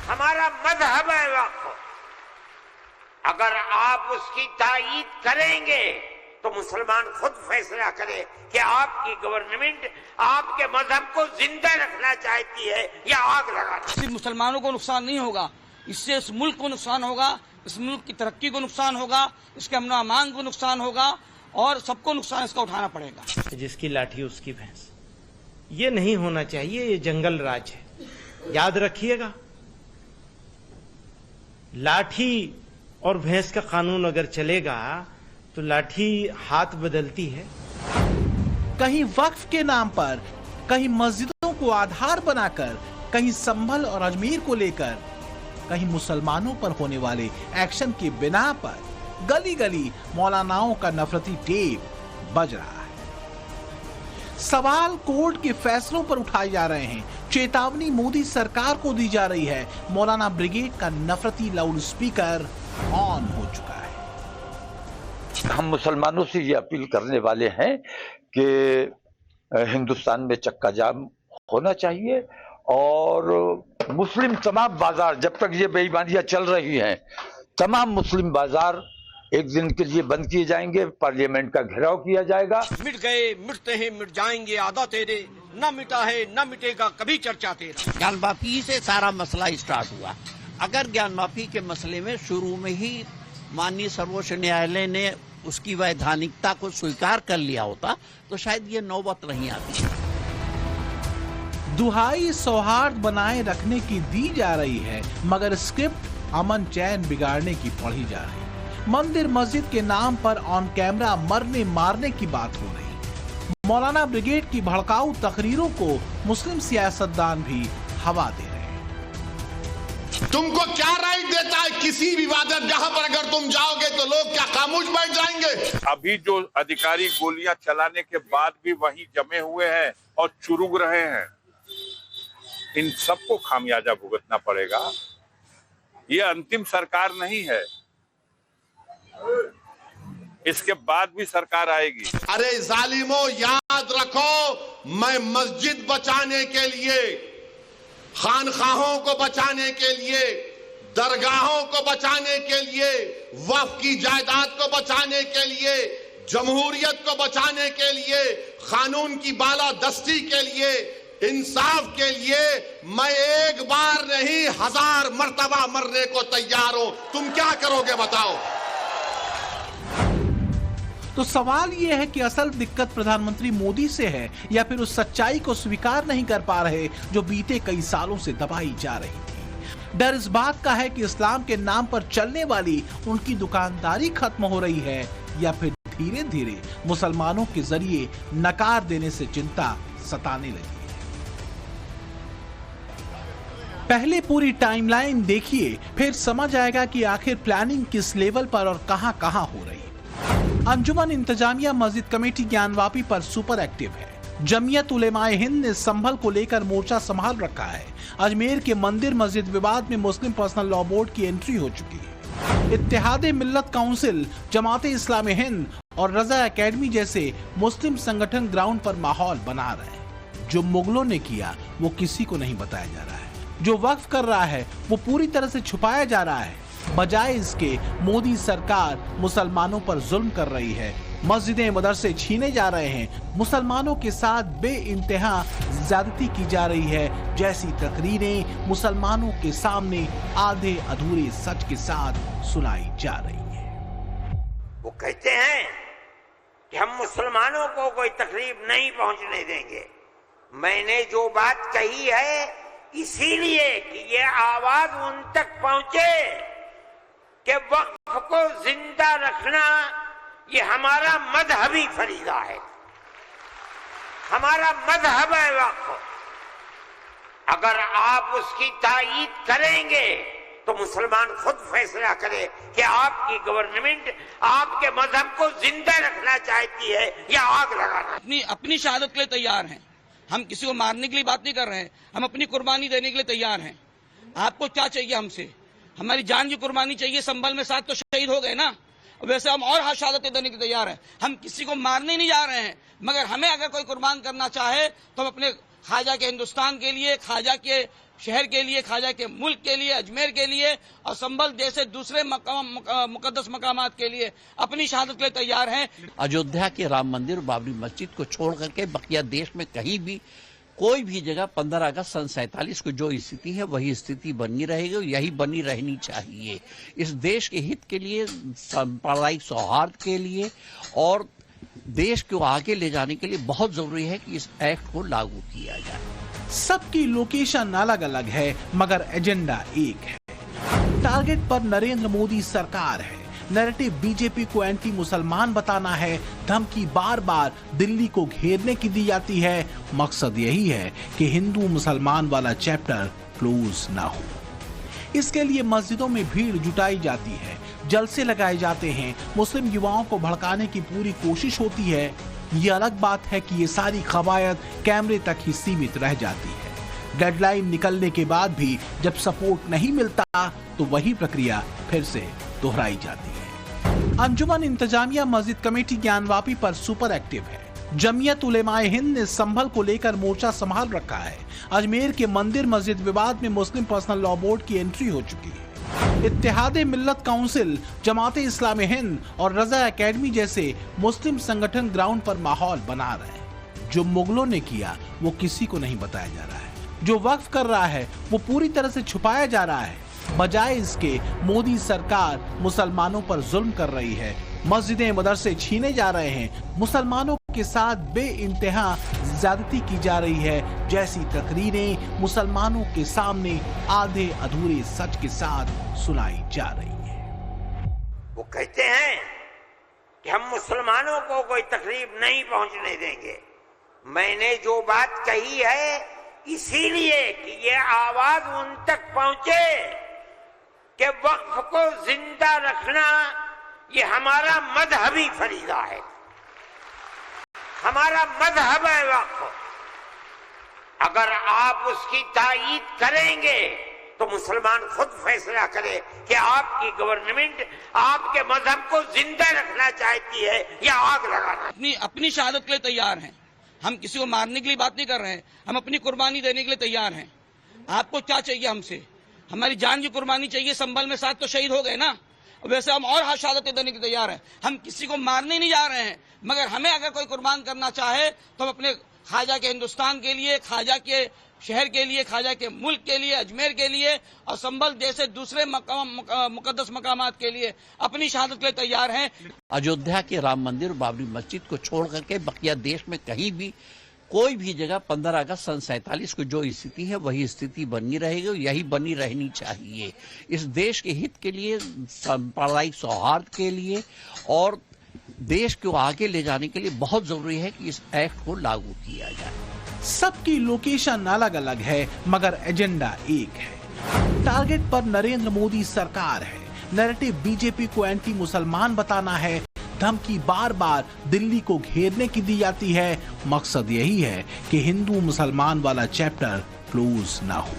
हमारा मजहब है वक्फ। अगर आप उसकी तायीद करेंगे तो मुसलमान खुद फैसला करे कि आपकी गवर्नमेंट आपके मजहब को जिंदा रखना चाहती है या आग लगाना। सिर्फ मुसलमानों को नुकसान नहीं होगा, इससे इस मुल्क को नुकसान होगा, इस मुल्क की तरक्की को नुकसान होगा, इसके अमन अमान को नुकसान होगा और सबको नुकसान इसका उठाना पड़ेगा। जिसकी लाठी उसकी भैंस, ये नहीं होना चाहिए। ये जंगल राज है, याद रखिएगा। लाठी और भैंस का कानून अगर चलेगा तो लाठी हाथ बदलती है। कहीं वक्फ के नाम पर, कहीं मस्जिदों को आधार बनाकर, कहीं संभल और अजमेर को लेकर, कहीं मुसलमानों पर होने वाले एक्शन के बिना पर गली गली मौलानाओं का नफरती टेप बज रहा है। सवाल कोर्ट के फैसलों पर उठाए जा रहे हैं, चेतावनी मोदी सरकार को दी जा रही है। मौलाना ब्रिगेड का नफरती लाउड स्पीकर ऑन हो चुका है। हम मुसलमानों से ये अपील करने वाले हैं कि हिंदुस्तान में चक्का जाम होना चाहिए और मुस्लिम तमाम बाजार, जब तक ये बेईमानियां चल रही हैं, तमाम मुस्लिम बाजार एक दिन के लिए बंद किए जाएंगे, पार्लियामेंट का घेराव किया जाएगा। मिट गए, मिटते हैं, मिट जाएंगे आदा तेरे, न मिटा है न मिटेगा कभी चर्चा तेरा। ज्ञान वापी से सारा मसला स्टार्ट हुआ। अगर ज्ञान वापी के मसले में शुरू में ही माननीय सर्वोच्च न्यायालय ने उसकी वैधानिकता को स्वीकार कर लिया होता तो शायद ये नौबत नहीं आती। दुहाई सौहार्द बनाए रखने की दी जा रही है, मगर स्क्रिप्ट अमन चैन बिगाड़ने की पढ़ी जा रही है। मंदिर मस्जिद के नाम पर ऑन कैमरा मरने मारने की बात हो रही। मौलाना ब्रिगेड की भड़काऊ तकरीरों को मुस्लिम सियासतदान भी हवा दे रहे हैं। तुमको क्या राइट देता है किसी भी इबादत जहां पर अगर तुम जाओगे तो लोग क्या खामोश बैठ जाएंगे? अभी जो अधिकारी गोलियां चलाने के बाद भी वहीं जमे हुए हैं और चुरुक रहे हैं, इन सबको खामियाजा भुगतना पड़ेगा। ये अंतिम सरकार नहीं है, इसके बाद भी सरकार आएगी। अरे जालिमों, याद रखो, मैं मस्जिद बचाने के लिए, खानखाहों को बचाने के लिए, दरगाहों को बचाने के लिए, वक्फ की जायदाद को बचाने के लिए, जमहूरियत को बचाने के लिए, कानून की बालादस्ती के लिए, इंसाफ के लिए मैं एक बार नहीं 1000 मर्तबा मरने को तैयार हूं। तुम क्या करोगे बताओ? तो सवाल यह है कि असल दिक्कत प्रधानमंत्री मोदी से है या फिर उस सच्चाई को स्वीकार नहीं कर पा रहे जो बीते कई सालों से दबाई जा रही थी। डर इस बात का है कि इस्लाम के नाम पर चलने वाली उनकी दुकानदारी खत्म हो रही है या फिर धीरे धीरे मुसलमानों के जरिए नकार देने से चिंता सताने लगी है। पहले पूरी टाइमलाइन देखिए, फिर समझ आएगा कि आखिर प्लानिंग किस लेवल पर और कहां हो रही है। अंजुमन इंतजामिया मस्जिद कमेटी ज्ञानवापी पर सुपर एक्टिव है। जमीयत उलेमाए हिंद ने संभल को लेकर मोर्चा संभाल रखा है। अजमेर के मंदिर मस्जिद विवाद में मुस्लिम पर्सनल लॉ बोर्ड की एंट्री हो चुकी है। इत्तेहादे मिल्लत काउंसिल, जमाते इस्लामी हिंद और रजा एकेडमी जैसे मुस्लिम संगठन ग्राउंड पर माहौल बना रहे हैं। जो मुगलों ने किया वो किसी को नहीं बताया जा रहा है, जो वक्फ कर रहा है वो पूरी तरह से छुपाया जा रहा है। बजाय इसके मोदी सरकार मुसलमानों पर जुल्म कर रही है। मस्जिदें मदरसे छीने जा रहे हैं, मुसलमानों के साथ बेइंतहा ज्यादती की जा रही है, जैसी तकरीरें मुसलमानों के सामने आधे अधूरे सच के साथ सुनाई जा रही है। वो कहते हैं कि हम मुसलमानों को कोई तकलीफ नहीं पहुंचने देंगे। मैंने जो बात कही है इसीलिए कि ये आवाज उन तक पहुंचे कि वक्फ को जिंदा रखना ये हमारा मजहबी फरीदा है, हमारा मजहब है वक्फ। अगर आप उसकी तायीद करेंगे तो मुसलमान खुद फैसला करे कि आपकी गवर्नमेंट आपके मजहब को जिंदा रखना चाहती है या आग लगाना। अपनी शहादत के लिए तैयार हैं। हम किसी को मारने के लिए बात नहीं कर रहे हैं, हम अपनी कुर्बानी देने के लिए तैयार हैं। आपको क्या चाहिए हमसे? हमारी जान की कुर्बानी चाहिए। संभल में 7 तो शहीद हो गए ना, वैसे हम और शहादतें देने के तैयार हैं। हम किसी को मारने नहीं जा रहे हैं, मगर हमें अगर कोई कुर्बान करना चाहे तो हम अपने ख्वाजा के हिंदुस्तान के लिए, ख्वाजा के शहर के लिए, ख्वाजा के मुल्क के लिए, अजमेर के लिए और संभल जैसे दूसरे मुकद्दस मकामात के लिए अपनी शहादत के लिए तैयार हैं। अयोध्या के राम मंदिर, बाबरी मस्जिद को छोड़ करके बकिया देश में कहीं भी कोई भी जगह 15 अगस्त सन 47 को जो स्थिति है वही स्थिति बनी रहेगी, यही बनी रहनी चाहिए। इस देश के हित के लिए, सांप्रदायिक सौहार्द के लिए और देश को आगे ले जाने के लिए बहुत जरूरी है कि इस एक्ट को लागू किया जाए। सबकी लोकेशन अलग अलग है मगर एजेंडा एक है। टारगेट पर नरेंद्र मोदी सरकार है। नैरेटिव बीजेपी को एंटी मुसलमान बताना है। धमकी बार बार दिल्ली को घेरने की दी जाती है। मकसद यही है कि हिंदू मुसलमान वाला चैप्टर क्लोज ना हो। इसके लिए मस्जिदों में भीड़ जुटाई जाती है, जलसे लगाए जाते हैं, मुस्लिम युवाओं को भड़काने की पूरी कोशिश होती है। ये अलग बात है कि ये सारी कवायद कैमरे तक ही सीमित रह जाती है। डेडलाइन निकलने के बाद भी जब सपोर्ट नहीं मिलता तो वही प्रक्रिया फिर से दोहराई जाती है। अंजुमन इंतजामिया मस्जिद कमेटी ज्ञानवापी पर सुपर एक्टिव है। जमीयत उलेमाए हिंद ने संभल को लेकर मोर्चा संभाल रखा है। अजमेर के मंदिर मस्जिद विवाद में मुस्लिम पर्सनल लॉ बोर्ड की एंट्री हो चुकी है। इत्तेहादे मिल्लत काउंसिल, जमाते इस्लामी हिंद और रजा एकेडमी जैसे मुस्लिम संगठन ग्राउंड पर माहौल बना रहे हैं। जो मुगलों ने किया वो किसी को नहीं बताया जा रहा है। जो वक्फ कर रहा है वो पूरी तरह से छुपाया जा रहा है। बजाय इसके मोदी सरकार मुसलमानों पर जुल्म कर रही है। मस्जिदें, मदरसे छीने जा रहे हैं। मुसलमानों के साथ बेइंतहा ज्यादती की जा रही है। जैसी तकरीरें मुसलमानों के सामने आधे अधूरे सच के साथ सुनाई जा रही है। वो कहते हैं कि हम मुसलमानों को कोई तकलीफ नहीं पहुंचने देंगे। मैंने जो बात कही है इसीलिए कि ये आवाज उन तक पहुंचे कि वक्फ को जिंदा रखना ये हमारा मजहबी फरीदा है, हमारा मजहब है वक्फ। अगर आप उसकी तायीद करेंगे तो मुसलमान खुद फैसला करे कि आपकी गवर्नमेंट आपके मजहब को जिंदा रखना चाहती है या आग लगाना। अपनी शहादत के लिए तैयार हैं। हम किसी को मारने के लिए बात नहीं कर रहे हैं, हम अपनी कुर्बानी देने के लिए तैयार हैं। आपको क्या चाहिए हमसे? हमारी जान की कुर्बानी चाहिए। संभल में 7 तो शहीद हो गए ना, वैसे हम और शहादतें देने के तैयार हैं। हम किसी को मारने नहीं जा रहे हैं, मगर हमें अगर कोई कुर्बान करना चाहे तो हम अपने ख्वाजा के हिंदुस्तान के लिए, ख्वाजा के शहर के लिए, ख्वाजा के मुल्क के लिए, अजमेर के लिए और संभल जैसे दूसरे मुकद्दस मकामात के लिए अपनी शहादत के लिए तैयार हैं। अयोध्या के राम मंदिर, बाबरी मस्जिद को छोड़ करके बकिया देश में कहीं भी कोई भी जगह 15 अगस्त सन 47 को जो स्थिति है वही स्थिति बनी रहेगी, यही बनी रहनी चाहिए। इस देश के हित के लिए, सांप्रदायिक सौहार्द के लिए और देश को आगे ले जाने के लिए बहुत जरूरी है कि इस एक्ट को लागू किया जाए। सबकी लोकेशन अलग अलग है मगर एजेंडा एक है। टारगेट पर नरेंद्र मोदी सरकार है। नैरेटिव बीजेपी को एंटी मुसलमान बताना है। धमकी बार बार दिल्ली को घेरने की दी जाती है। मकसद यही है कि हिंदू मुसलमान वाला चैप्टर क्लोज ना हो।